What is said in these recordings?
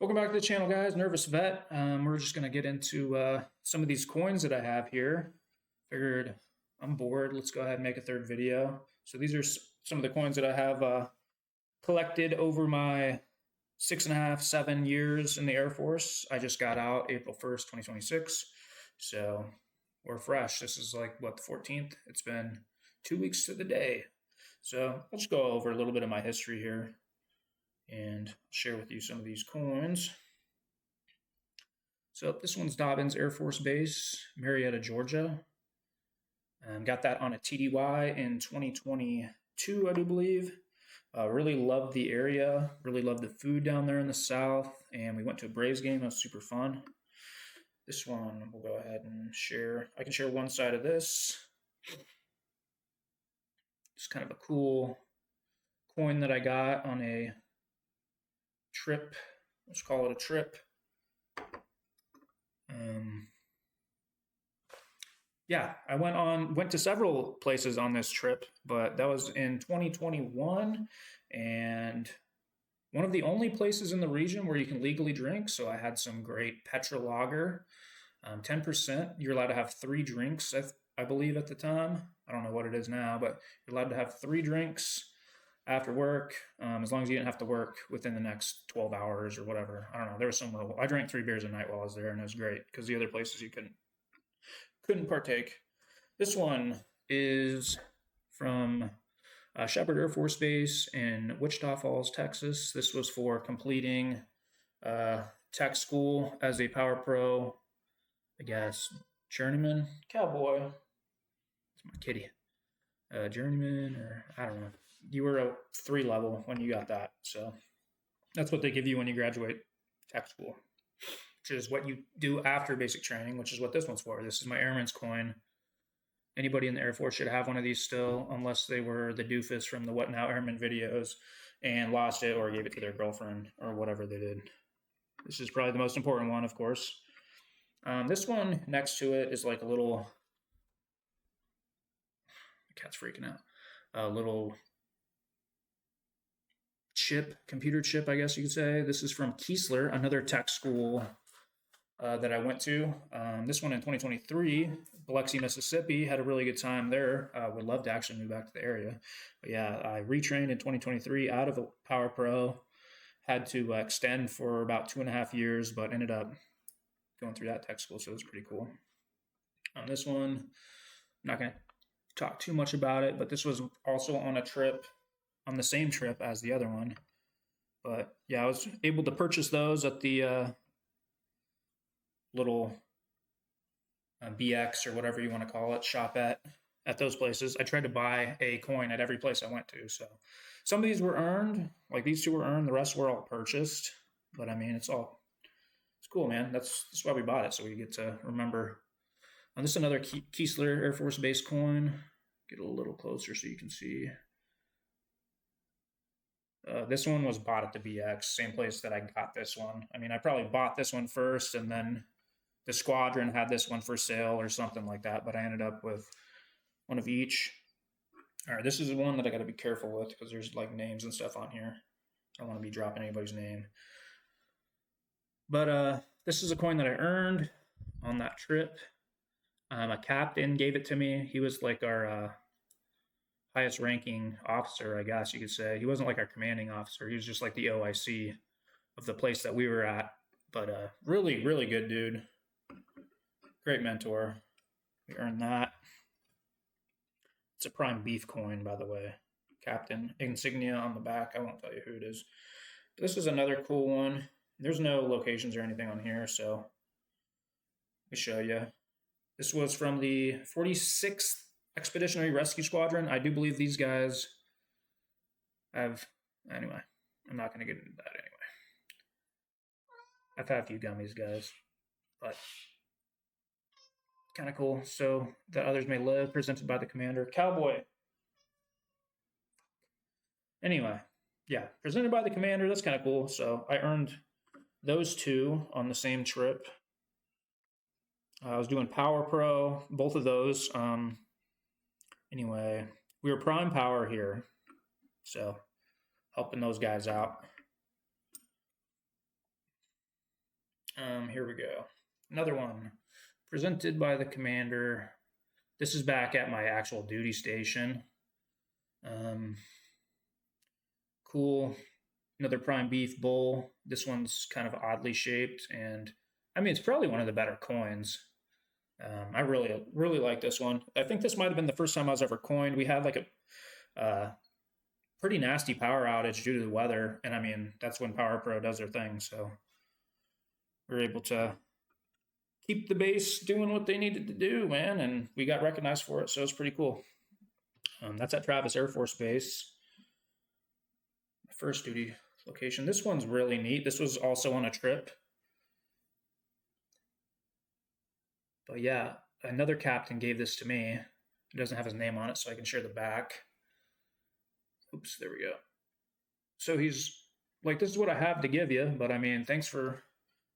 Welcome back to the channel, guys. Nervous Vet. We're just going to get into some of these coins that I have here. Figured I'm bored. Let's go ahead and make a third video. So these are some of the coins that I have collected over my 6.5, 7 years in the Air Force. I just got out April 1st, 2026. So we're fresh. This is like, what, the 14th? It's been 2 weeks to the day. So I'll just go over a little bit of my history here and share with you some of these coins. So this one's Dobbins Air Force Base, Marietta, Georgia. Got that on a TDY in 2022, I do believe. Really loved the area, really loved the food down there in the south, and we went to a Braves game. It was super fun. This one we'll go ahead and share. I can share one side of this. It's kind of a cool coin that I got on a trip. Let's call it a trip. Yeah, I went to several places on this trip, but that was in 2021, and one of the only places in the region where you can legally drink. So I had some great Petra Lager, 10%. You're allowed to have 3 drinks, I believe, at the time. I don't know what it is now, but you're allowed to have 3 drinks after work, as long as you didn't have to work within the next 12 hours or whatever. I don't know. There was some I drank 3 beers a night while I was there, and it was great because the other places you couldn't partake. This one is from Shepherd Air Force Base in Wichita Falls, Texas. This was for completing tech school as a Power Pro, I guess, journeyman, cowboy. It's my kitty. Journeyman, or I don't know. You were a 3 level when you got that. So that's what they give you when you graduate tech school, which is what you do after basic training, which is what this one's for. This is my Airman's coin. Anybody in the Air Force should have one of these still, unless they were the doofus from the What Now Airman videos and lost it or gave it to their girlfriend or whatever they did. This is probably the most important one, of course. This one next to it is like a little... The cat's freaking out. A little chip, computer chip, I guess you could say. This is from Keesler, another tech school that I went to. This one in 2023, Biloxi, Mississippi. Had a really good time there. Would love to actually move back to the area. But yeah, I retrained in 2023 out of a Power Pro. Had to extend for about 2.5 years, but ended up going through that tech school, so it was pretty cool. On this one, I'm not going to talk too much about it, but this was also on a trip, on the same trip as the other one. But yeah, I was able to purchase those at the little BX or whatever you want to call it, shop at those places. I tried to buy a coin at every place I went to. So some of these were earned, like these 2 were earned. The rest were all purchased. But I mean, it's cool, man. That's why we bought it, so we get to remember. And this is another Keesler Air Force Base coin. Get a little closer so you can see. This one was bought at the BX, same place that I got this one. I mean, I probably bought this one first, and then the squadron had this one for sale or something like that, but I ended up with one of each. All right, this is the one that I got to be careful with because there's like names and stuff on here. I don't want to be dropping anybody's name. But this is a coin that I earned on that trip. A captain gave it to me. He was like our highest ranking officer, I guess you could say. He wasn't like our commanding officer. He was just like the OIC of the place that we were at. But really, really good dude. Great mentor. We earned that. It's a prime beef coin, by the way. Captain insignia on the back. I won't tell you who it is. But this is another cool one. There's no locations or anything on here, so let me show you. This was from the 46th Expeditionary Rescue Squadron. I do believe these guys have... Anyway, I'm not going to get into that anyway. I've had a few gummies, guys. But kind of cool. So that others may live, presented by the commander. Cowboy. Anyway, yeah, presented by the commander. That's kind of cool. So I earned those 2 on the same trip. I was doing Power Pro, both of those. Anyway, we were Prime Power here, so helping those guys out. Here we go. Another one presented by the commander. This is back at my actual duty station. Um, cool. Another prime beef bowl. This one's kind of oddly shaped, and I mean, it's probably one of the better coins. I really like this one. I think this might have been the first time I was ever coined. We had like a pretty nasty power outage due to the weather, and I mean that's when Power Pro does their thing. So we were able to keep the base doing what they needed to do, man, and we got recognized for it. So it's pretty cool. That's at Travis Air Force Base, my first duty location. This one's really neat. This was also on a trip. But yeah, another captain gave this to me. It doesn't have his name on it, so I can share the back. Oops, there we go. So he's like, this is what I have to give you, but I mean, thanks for,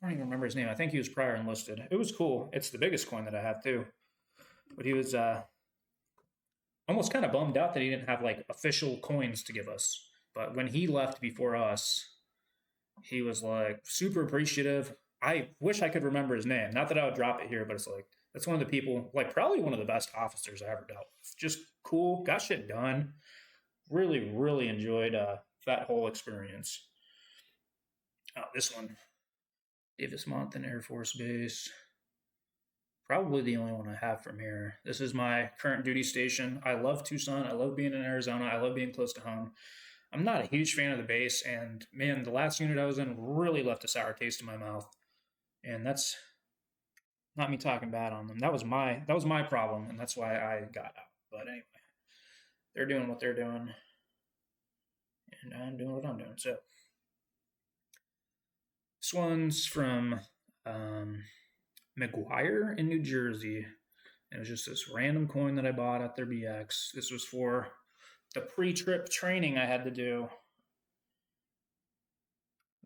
I don't even remember his name. I think he was prior enlisted. It was cool. It's the biggest coin that I have too. But he was almost kind of bummed out that he didn't have like official coins to give us. But when he left before us, he was like super appreciative. I wish I could remember his name. Not that I would drop it here, but it's like that's one of the people, like probably one of the best officers I ever dealt with. Just cool, got shit done. Really, really enjoyed that whole experience. This one, Davis Monthan Air Force Base. Probably the only one I have from here. This is my current duty station. I love Tucson. I love being in Arizona. I love being close to home. I'm not a huge fan of the base, and man, the last unit I was in really left a sour taste in my mouth. And that's not me talking bad on them. That was my problem, and that's why I got out. But anyway, they're doing what they're doing, and I'm doing what I'm doing. So this one's from McGuire in New Jersey. It was just this random coin that I bought at their BX. This was for the pre-trip training I had to do.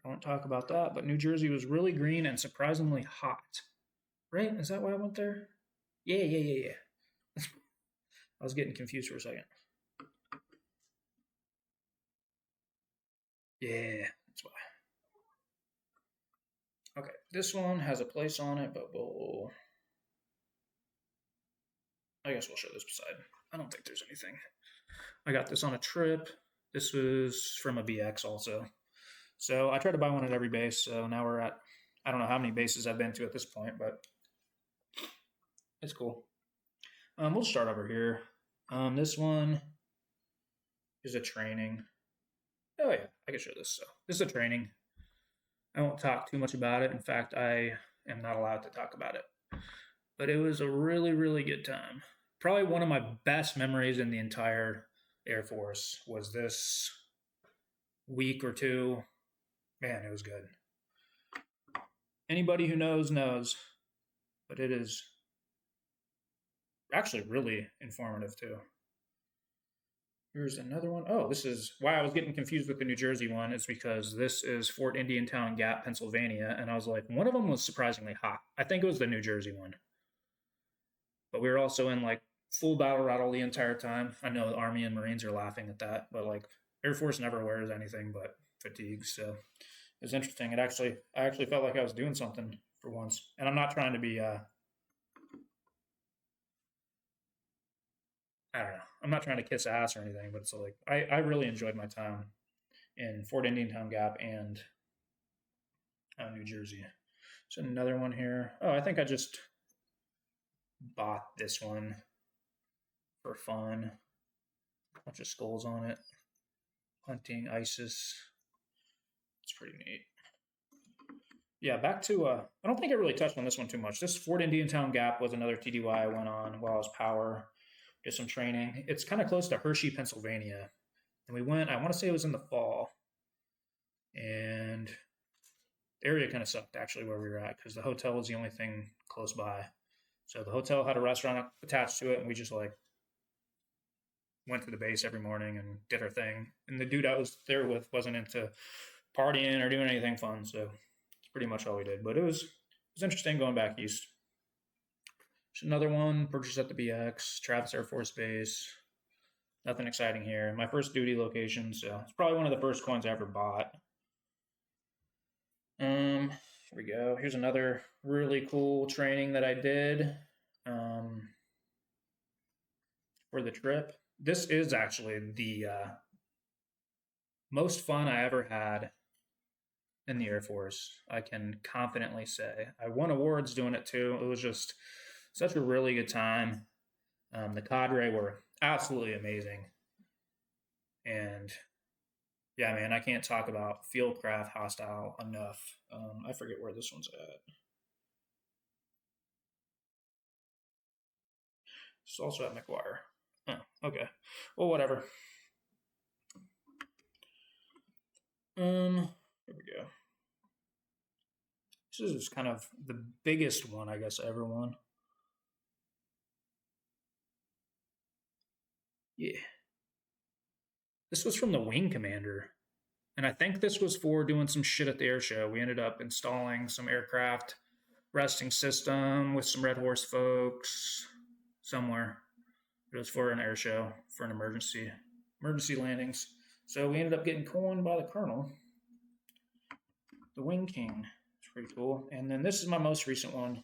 I won't talk about that, but New Jersey was really green and surprisingly hot. Right? Is that why I went there? Yeah. I was getting confused for a second. Yeah, that's why. Okay, this one has a place on it, but I guess we'll show this beside. I don't think there's anything. I got this on a trip. This was from a BX also. So I try to buy one at every base. So now we're at, I don't know how many bases I've been to at this point, but it's cool. We'll start over here. This one is a training. Oh yeah, I can show this. So this is a training. I won't talk too much about it. In fact, I am not allowed to talk about it. But it was a really, really good time. Probably one of my best memories in the entire Air Force was this week or two. Man, it was good. Anybody who knows. But it is actually really informative too. Here's another one. Oh, this is why I was getting confused with the New Jersey one. Is because this is Fort Indiantown Gap, Pennsylvania, and I was like, one of them was surprisingly hot. I think it was the New Jersey one, but we were also in like full battle rattle the entire time. I know the Army and Marines are laughing at that, but like Air Force never wears anything but fatigues, so it was interesting. I actually felt like I was doing something for once, and I'm not trying to be I don't know. I'm not trying to kiss ass or anything, but it's like I really enjoyed my time in Fort Indiantown Gap and New Jersey. So another one here. Oh, I think I just bought this one for fun. Bunch of skulls on it. Hunting ISIS. It's pretty neat. Yeah, back to I don't think I really touched on this one too much. This Fort Indiantown Gap was another TDY I went on while I was power. Did some training. It's kind of close to Hershey, Pennsylvania. And we went, I want to say it was in the fall. And the area kind of sucked actually where we were at because the hotel was the only thing close by. So the hotel had a restaurant attached to it, and we just like went to the base every morning and did our thing. And the dude I was there with wasn't into partying or doing anything fun, so it's pretty much all we did. But it was interesting going back east. There's another one purchased at the BX, Travis Air Force Base. Nothing exciting here. My first duty location, so it's probably one of the first coins I ever bought. Here Here we go. Here's another really cool training that I did um, for the trip. This is actually the most fun I ever had in the Air Force. I can confidently say I won awards doing it too. It was just such a really good time. The cadre were absolutely amazing, and yeah, man, I can't talk about Fieldcraft Hostile enough. I forget where this one's at. It's also at McGuire. Oh, okay. Well, whatever. Here we go. This is kind of the biggest one I guess I ever won. Yeah. This was from the wing commander. And I think this was for doing some shit at the air show. We ended up installing some aircraft resting system with some Red Horse folks somewhere. It was for an air show for an emergency landings. So we ended up getting coined by the colonel, the Wing King. It's pretty cool. And then this is my most recent one,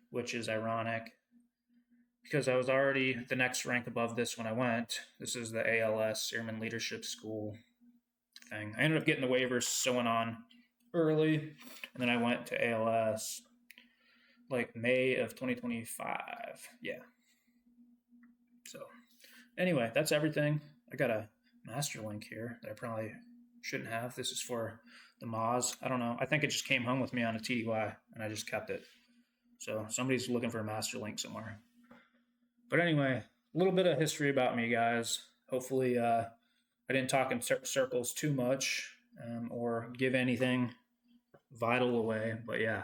which is ironic because I was already the next rank above this when I went. This is the ALS Airman Leadership School thing. I ended up getting the waivers sewing on early, and then I went to ALS like May of 2025. Yeah. So anyway, that's everything. I got a master link here that I probably shouldn't have. This is for the Moz. I don't know. I think it just came home with me on a TDY, and I just kept it. So somebody's looking for a master link somewhere. But anyway, a little bit of history about me, guys. Hopefully, I didn't talk in circles too much or give anything vital away. But yeah,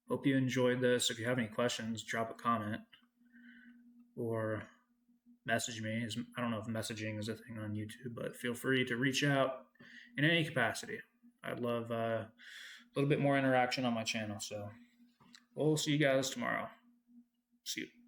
hope you enjoyed this. If you have any questions, drop a comment or message me. I don't know if messaging is a thing on YouTube, but feel free to reach out in any capacity. I'd love a little bit more interaction on my channel. So we'll see you guys tomorrow. See you.